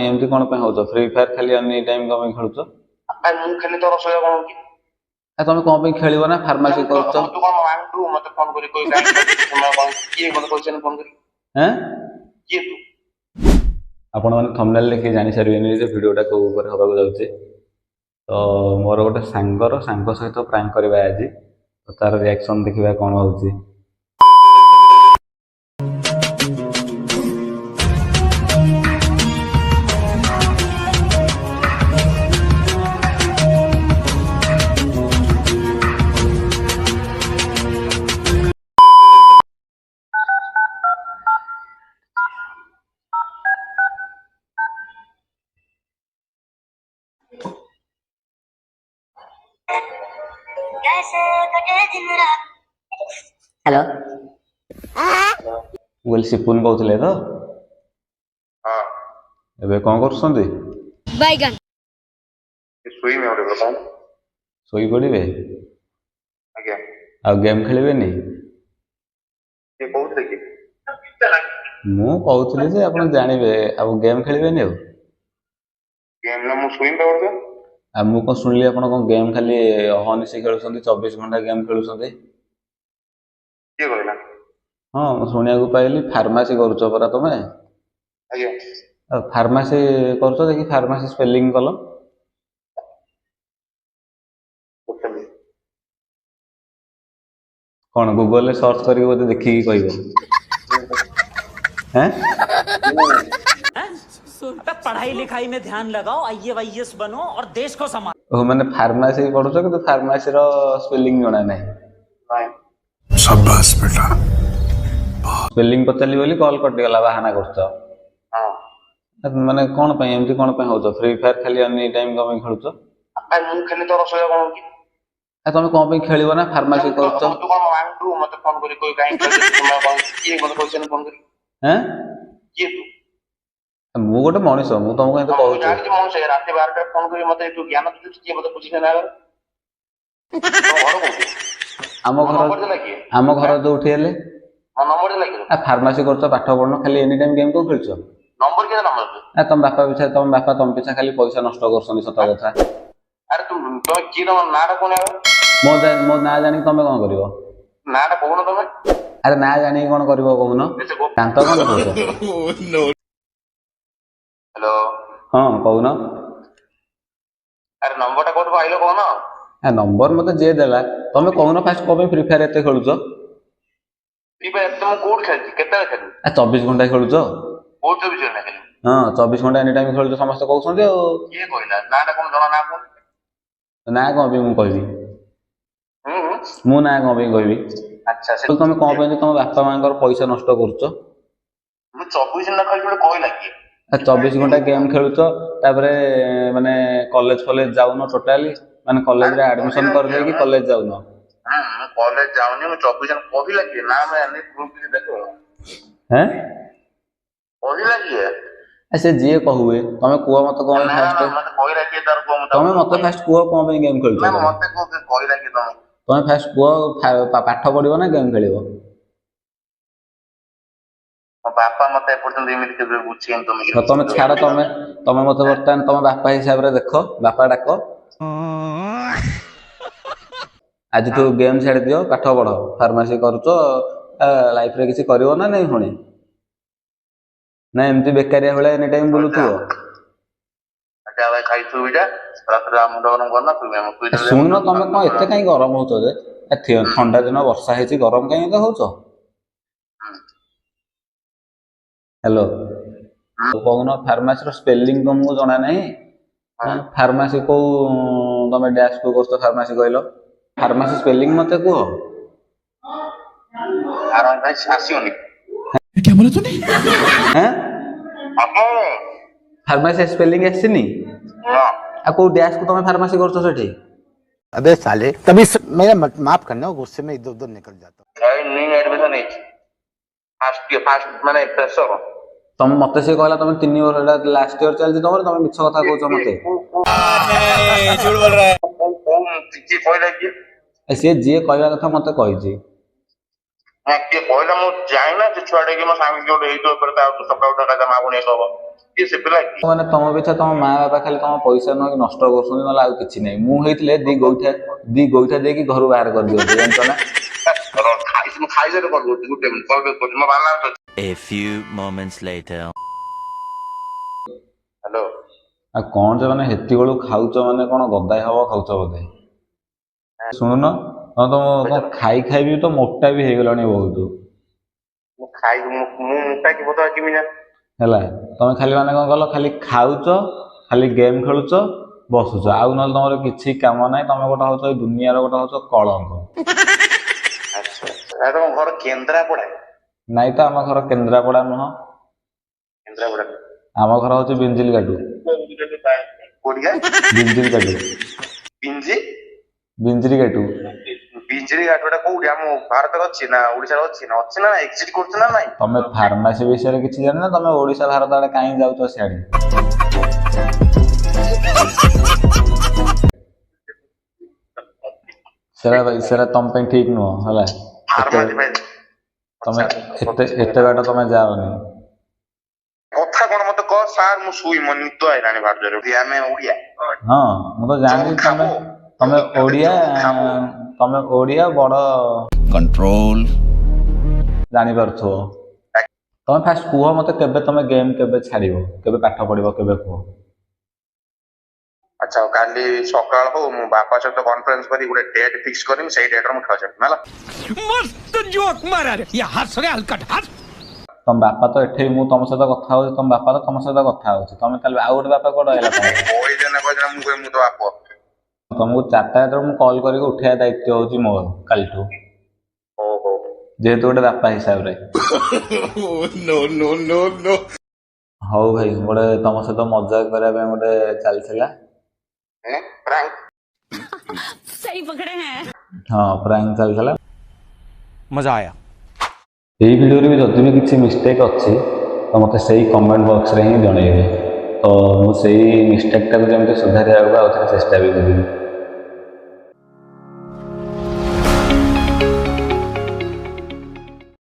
एमती कौन पे होतो फ्री फायर खाली एनी टाइम कम खेलुछ आ मु खाली तो रसोया कोन की आ तुम कौन पे खेलिबो ना फार्मेसी करछ तू कोन मांगू मते फोन करी कोई गाई तुम कोन की मते क्वेश्चन फोन करी हैं की तू आपण माने थंबनेल देखि जानि सारिबेनी जे वीडियोटा को ऊपर होबा जाउछि तो मोर गोटे सांगर सांग सहित प्रैंक करबा आज तो तार रिएक्शन देखिबा कोन होउछि हेलो बोल सिपुन कहउतले तो हां एबे कोन करछन्ती बैगन सोई में ओरे बताओ सोई पड़िबे आज्ञा आ गेम खेलिबेनी ये बहुत देखि मु कहउतले जे आपण जानिबे आ गेम खेलिबेनी आ गेम ना मु सोई में ओरे आ मु को सुनली आपण को गेम खाली अहनिसी खेलुछन्ती 24 घंटा गेम खेलुछन्ती के कहला हां मु सुनिया को पाइली फार्मेसी करूछ परा तमे आज्ञा फार्मेसी करूछ देखि फार्मेसी स्पेलिंग कलो कौन गूगल ले सर्च करके बोते देखि की कहबो हैं पढ़ाई लिखाई में ध्यान लगाओ आईएएस बनो और देश को संभालो ओ माने फार्मेसी पढुछ कि तो फार्मेसी रो स्पेलिंग जणा नै नहीं शाबाश बेटा स्पेलिंग पचली बोली कॉल कट गला बहाना करछ हां माने कोन पे एमती कोन पे होतो फ्री फायर खाली एनी टाइम कम खेलुछ आ मु खाली तो रसोया कोन की आ तुम कोन पे खेलिबो ना फार्मेसी करछ तू कोन मांगू मते फोन करी कोई गाई तुम कोन की मते क्वेश्चन फोन करी हैं की तू मु गोटे मनिष मु तुमको एते कहूछ जानि मन से रात 12 टा फोन करी मते तू ज्ञान तू की मते पूछि ना अगर घर को आम घर जो उठी हेले नंबर दे लागी आ फार्मेसी करछ पाठ पढनो खाली एनी टाइम गेम को खेलछ नंबर के नंबर आ तुम बापा पिछा तुम बापा तुम पिछा खाली पैसा नष्ट करछनी सत कथा अरे तुम की नाटा कोन मो ना जानि तमे कोन करिवो नाटा कोन तमे अरे ना जानि कोन करिवो कहून कांत कोन कहछ हेलो हां कहून अरे नंबरटा कोठ आइलो कोन आ नंबर मते जे देला तमे कहून फास्ट को फ्री फायर एते खेलुछ फ्री फायर तुम कोड खेल केता खेल आ 24 घंटा खेलुछ कोड 24 घंटा खेल हां 24 घंटा एनी टाइम खेलुछ समस्त कहउछन्ती आ के कहला नाटा कोन जणा ना कोन ना को भी मु कहबी मु ना को भी कहबी अच्छा से तमे कोन पे तमे बापा मांगर पैसा नष्ट करूछ मु 24 घंटा खेल कहला की 24 घंटा गेम खेलुछ तापरे माने कॉलेज कॉलेज जाउनो टोटली माने कॉलेज रे एडमिशन कर दे कि कॉलेज जाउनो मैं कॉलेज जाउनी मैं 24 घंटा कहला की ना मैं अन्य ग्रुप के देखो हैं कहला की ऐसे जे कहूए तमे कुआ मत कोन फास्ट मते कहला की तार को तमे मत फास्ट कुआ कोन पे गेम खेलुछ ना मते को कहला की तमे फास्ट कुआ पाठ पढिबो ना गेम खेलिबो बापा मते पर्यंत इमित के बुझियन तमे छाड़ तमे मते बर्तन तमे बापा हिसाब रे देखो बापा डाको आज तू गेम छाड़ दियो पाठ पढ़ फार्मेसी करूचो लाइफ रे किसी करिवो ना नहीं हुणी ना एमती बेकारिया बेला एनी टाइम बोलुथो अच्छा भाई खाइ तू बिटा रात रे मुंड गरम करना तू हम कोइ सुन तमे को एते काई गरम होतो जे ठंडा दिन वर्षा हेची गरम काई एते होचो हेलो तो कहून फार्मेसी रो स्पेलिंग तुमको जाना नहीं फार्मेसी को तमे डैश को करतो फार्मेसी कहलो फार्मेसी स्पेलिंग मते को आरो भाई आसीओनी क्या बोला तूने हैं आपो फार्मेसी स्पेलिंग एसनी हां आ को डैश को तमे फार्मेसी करतो सेठी अबे साले तभी मेरा माफ करना गुस्से में इधर उधर निकल जाता ए नी एडमिशन है फास्ट माने प्रेशर तुम मते से कहला तुम 3 वर्ष लास्ट ईयर चलजी तुम तुम मिछ कथा कहउछ मते नहीं झूठ बोल रहा है की कहला की से जे कहवा कथा मते कहिजी के कहला मु जाई ना जे छुआडे के म सांग जोड हेतो पर ता सकाउ ढका जमा बुने कहबो କିଏ ସେ ପିଲା କି? ମାନେ ତମ ପିଛା ତମ ମା ବାପା ଖାଲି ତମ ପଇସା ନୁହେଁ କି ନଷ୍ଟ କରୁଛନ୍ତି, ନହେଲେ ଆଉ କିଛି ନାହିଁ। ମୁଁ ହେଇଥିଲେ ଦି ଗୋଇଠା ଦେଇକି ଘରୁ ବାହାର କରିଦିଅନ୍ତି, ଜାଣିଛ ନା? ଖାଇସାରେ କଲ୍ କରୁଛି, ଗୋଟେ ମିନିଟ୍ କଲ୍ ବ୍ୟାକ୍ କରୁଛି, ମୋ ବାଲାନ୍ସ ଅଛି। A few moments later. Hello. ଆଉ କଣ ଯେ ମାନେ ହେତିକି ବେଳୁ ଖାଉଛ, ମାନେ କଣ ଗଦାଇ ହବ ଖାଉଛ ବୋଧେ? ଶୁଣୁନ, ତମ କଣ ଖାଇ ବି ତ ମୋଟା ବି ହେଇଗଲାଣି ବହୁତ ମୁଁ ମୋଟା କି ବୋଧେ କେମିତି ଜାଣିଲି? ହେଲା। ତମେ ଖାଲି ମାନେ କଣ କଲ, ଖାଲି ଖାଉଛ, ଖାଲି ଗେମ୍ ଖେଳୁଛ, ବସୁଛ, ଆଉ ନହେଲେ ତମର କିଛି କାମ ନାହିଁ। ତମେ ଗୋଟେ ହଉଛ ଏଇ ଦୁନିଆର ଗୋଟେ ହଉଛ କଳଙ୍କ। ଆଚ୍ଛା, ତମ ଘର କେନ୍ଦ୍ରାପଡା? ନାଇଁ ତ, ଆମ ଘର କେନ୍ଦ୍ରାପଡା ନୁହଁ, କେନ୍ଦ୍ରାପଡା ଆମ ଘର ହଉଛି ବିଞ୍ଜିଲ କାଟୁ। କୋଉଠିକା? ବିଞ୍ଜିଲ କାଟୁ। ବିଞ୍ଜିରି କାଟୁ। ବିଞ୍ଜିରି ଘାଟଟା କୋଉଠି? ଆମ ଭାରତରେ ଅଛି ନା ଓଡିଶାରେ ଅଛି ନା ଏକ୍ଜିଟ୍ କରୁଛି ନା ନାଇଁ? ତମେ ଫାର୍ମାସି ବିଷୟରେ କିଛି ଜାଣିନ? ତମେ ଓଡିଶା ଭାରତ ଆଡେ କାହିଁ ଯାଉଛ ସିଆଡେ? ସେରା ତମ ପାଇଁ ଠିକ ନୁହଁ, ହେଲା। ତମେ ଏତେ ବାଟ ତମେ ଯାଅନି। କଥା କଣ ମତେ କହ ସାର୍, ମୁଁ ଶୁଇ ମୋ ନିଦ ଆଇଲାଣି ଭାଉଜରେ। ଆମେ ଓଡିଆ? ହଁ, ମୁଁ ତ ଜାଣିଛି ତମେ ଓଡିଆ ବଡ कंट्रोल ଜାଣିପାରୁଥିବ। ତମେ ଫାଷ୍ଟ କୁହ ମତେ, କେବେ ତମେ ଗେମ୍ କେବେ ଛାଡିବ, କେବେ ପାଠ ପଢିବ, କେବେ କୁହ? ଆଚ୍ଛା, କାଲି ସକାଳ ହଉ ମୁଁ ବାପା ସହିତ କନଫରେନ୍ସ କରି ଗୋଟେ ଡେଟ୍ ଫିକ୍ସ କରିବି, ସେଇ ଡେଟରେ ମୁଁ ଖେଳ ଛାଡ଼ିବି ହେଲା। मस्त जोक मारा रे ये हंस रे हलकट हंस ତମ ବାପା ତ ଏଠି, ମୁଁ ତମ ସହିତ କଥା ହଉଛି, ତମ ବାପା ତ ତମ ସହିତ କଥା ହଉଛି, ତମେ କାଲି ଆଉ ଗୋଟେ ବାପା କୁଆଡେ ରହିଲା? କହିଦେନା ମୁଁ କହିବି ମୁଁ ତ ବାପ। ତମକୁ 4ଟା ରାତିରେ ମୁଁ କଲ୍ କରିକି ଉଠେଇବା ଦାୟିତ୍ୱ ହଉଛି ମୋର କାଲିଠୁ, ହଉ ଯେହେତୁ ଗୋଟେ ବାପା ହିସାବରେ। नो नो नो नो ହଉ ଭାଇ, ଗୋଟେ ତମ ସହିତ ମଜାକ କରିବା ପାଇଁ ଗୋଟେ ଚାଲିଥିଲା। सही पकड़े हैं। ହଁ, ପ୍ରାଙ୍କ ଚାଲିଥିଲା। मजा आया। ଏଇ ଭିଡ଼ିଓରେ ବି ଯଦି ବି କିଛି ମିଷ୍ଟେକ୍ ଅଛି ତ ମୋତେ ସେଇ କମେଣ୍ଟ ବକ୍ସରେ ହିଁ ଜଣେଇବେ। ତ ମୁଁ ସେଇ ମିଷ୍ଟେକ୍ଟାକୁ ଯେମିତି ସୁଧାରିବାକୁ ଆଉ ଥରେ ଚେଷ୍ଟା ବି କରିବି।